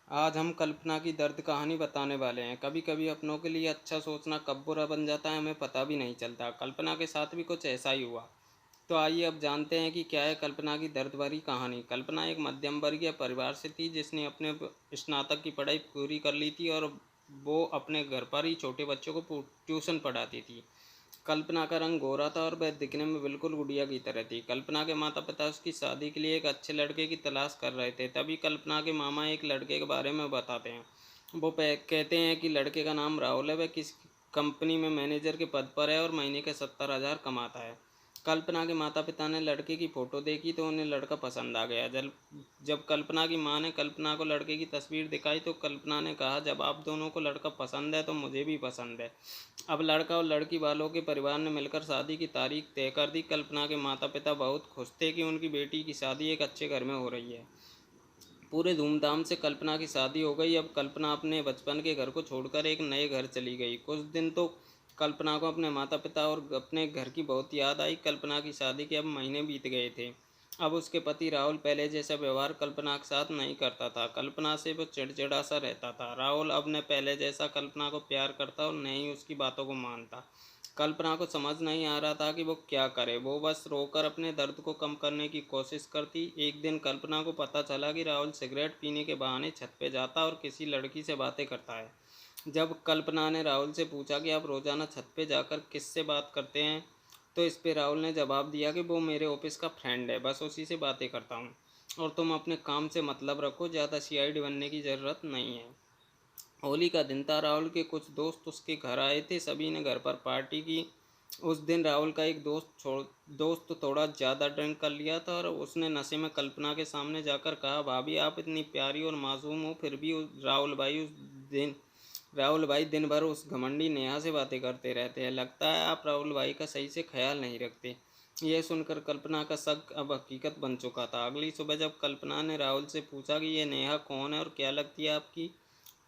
आज हम कल्पना की दर्द कहानी बताने वाले हैं। कभी कभी अपनों के लिए अच्छा सोचना कब बुरा बन जाता है, हमें पता भी नहीं चलता। कल्पना के साथ भी कुछ ऐसा ही हुआ। तो आइए अब जानते हैं कि क्या है कल्पना की दर्द भरी कहानी। कल्पना एक मध्यम वर्गीय परिवार से थी, जिसने अपने स्नातक की पढ़ाई पूरी कर ली थी और वो अपने घर पर ही छोटे बच्चों को ट्यूशन पढ़ाती थी। कल्पना का रंग गोरा था और वह दिखने में बिल्कुल गुड़िया की तरह थी। कल्पना के माता पिता उसकी शादी के लिए एक अच्छे लड़के की तलाश कर रहे थे। तभी कल्पना के मामा एक लड़के के बारे में बताते हैं। वो कहते हैं कि लड़के का नाम राहुल है, वह किस कंपनी में मैनेजर के पद पर है और महीने के 70,000 कमाता है। कल्पना के माता पिता ने लड़के की फ़ोटो देखी तो उन्हें लड़का पसंद आ गया। जब जब कल्पना की मां ने कल्पना को लड़के की तस्वीर दिखाई तो कल्पना ने कहा, जब आप दोनों को लड़का पसंद है तो मुझे भी पसंद है। अब लड़का और लड़की वालों के परिवार ने मिलकर शादी की तारीख तय कर दी। कल्पना के माता पिता बहुत खुश थे कि उनकी बेटी की शादी एक अच्छे घर में हो रही है। पूरे धूमधाम से कल्पना की शादी हो गई। अब कल्पना अपने बचपन के घर को छोड़कर एक नए घर चली गई। कुछ दिन तो कल्पना को अपने माता पिता और अपने घर की बहुत याद आई। कल्पना की शादी के अब महीने बीत गए थे। अब उसके पति राहुल पहले जैसा व्यवहार कल्पना के साथ नहीं करता था। कल्पना से वो चिड़चिड़ा सा रहता था। राहुल अब न पहले जैसा कल्पना को प्यार करता और न ही उसकी बातों को मानता। कल्पना को समझ नहीं आ रहा था कि वो क्या करे। वो बस रोकर अपने दर्द को कम करने की कोशिश करती। एक दिन कल्पना को पता चला कि राहुल सिगरेट पीने के बहाने छत पे जाता और किसी लड़की से बातें करता है। जब कल्पना ने राहुल से पूछा कि आप रोज़ाना छत पे जाकर किससे बात करते हैं, तो इस पे राहुल ने जवाब दिया कि वो मेरे ऑफिस का फ्रेंड है, बस उसी से बातें करता हूँ और तुम अपने काम से मतलब रखो, ज़्यादा सीआईडी बनने की ज़रूरत नहीं है। होली का दिन था। राहुल के कुछ दोस्त उसके घर आए थे। सभी ने घर पर पार्टी की। उस दिन राहुल का एक दोस्त थोड़ा ज़्यादा ड्रिंक कर लिया था और उसने नशे में कल्पना के सामने जाकर कहा, भाभी आप इतनी प्यारी और मासूम हो, फिर भी दिन राहुल भाई दिन भर उस घमंडी नेहा से बातें करते रहते हैं। लगता है आप राहुल भाई का सही से ख्याल नहीं रखते। यह सुनकर कल्पना का शक अब हकीकत बन चुका था। अगली सुबह जब कल्पना ने राहुल से पूछा कि यह नेहा कौन है और क्या लगती है आपकी,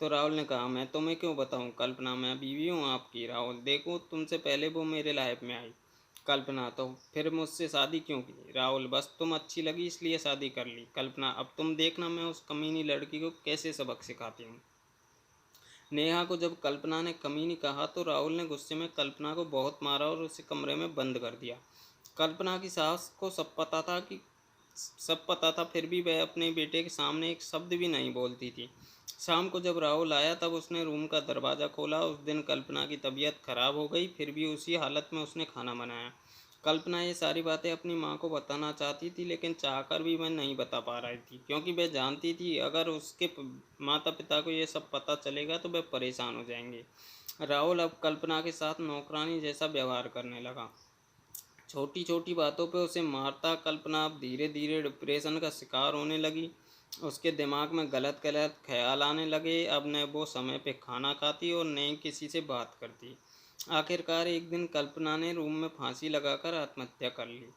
तो राहुल ने कहा, मैं तुम्हें क्यों बताऊं कल्पना, मैं बीवी हूँ आपकी। राहुल, देखो तुमसे पहले वो मेरे लाइफ में आई। कल्पना, तो फिर मुझसे शादी क्यों की। राहुल, बस तुम अच्छी लगी इसलिए शादी कर ली। कल्पना, अब तुम देखना मैं उस कमीनी लड़की को कैसे सबक सिखाती हूँ। नेहा को जब कल्पना ने कमीनी कहा तो राहुल ने गुस्से में कल्पना को बहुत मारा और उसे कमरे में बंद कर दिया। कल्पना की सास को सब पता था, फिर भी वह अपने बेटे के सामने एक शब्द भी नहीं बोलती थी। शाम को जब राहुल आया तब उसने रूम का दरवाज़ा खोला। उस दिन कल्पना की तबीयत खराब हो गई, फिर भी उसी हालत में उसने खाना बनाया। कल्पना ये सारी बातें अपनी माँ को बताना चाहती थी, लेकिन चाहकर भी वह नहीं बता पा रही थी, क्योंकि वह जानती थी अगर उसके माता पिता को ये सब पता चलेगा तो वह परेशान हो जाएंगे। राहुल अब कल्पना के साथ नौकरानी जैसा व्यवहार करने लगा। छोटी छोटी बातों पे उसे मारता। कल्पना अब धीरे धीरे डिप्रेशन का शिकार होने लगी। उसके दिमाग में गलत गलत ख्याल आने लगे। अब न वो समय पे खाना खाती और न ही किसी से बात करती। आखिरकार एक दिन कल्पना ने रूम में फांसी लगाकर आत्महत्या कर ली।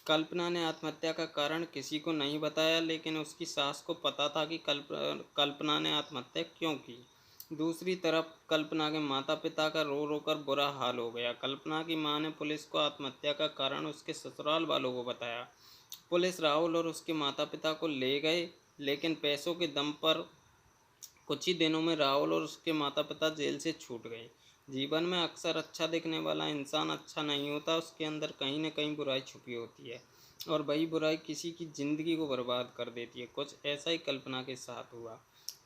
कल्पना ने आत्महत्या का कारण किसी को नहीं बताया, लेकिन उसकी सास को पता था कि कल्पना ने आत्महत्या क्यों की। दूसरी तरफ कल्पना के माता पिता का रो रो कर बुरा हाल हो गया। कल्पना की मां ने पुलिस को आत्महत्या का कारण उसके ससुराल वालों को बताया। पुलिस राहुल और उसके माता पिता को ले गए, लेकिन पैसों के दम पर कुछ ही दिनों में राहुल और उसके माता पिता जेल से छूट गए। जीवन में अक्सर अच्छा दिखने वाला इंसान अच्छा नहीं होता, उसके अंदर कहीं न कहीं बुराई छुपी होती है और वही बुराई किसी की ज़िंदगी को बर्बाद कर देती है। कुछ ऐसा ही कल्पना के साथ हुआ।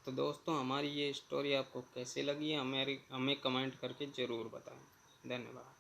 तो दोस्तों, हमारी ये स्टोरी आपको कैसे लगी, हमें कमेंट करके ज़रूर बताएं। धन्यवाद।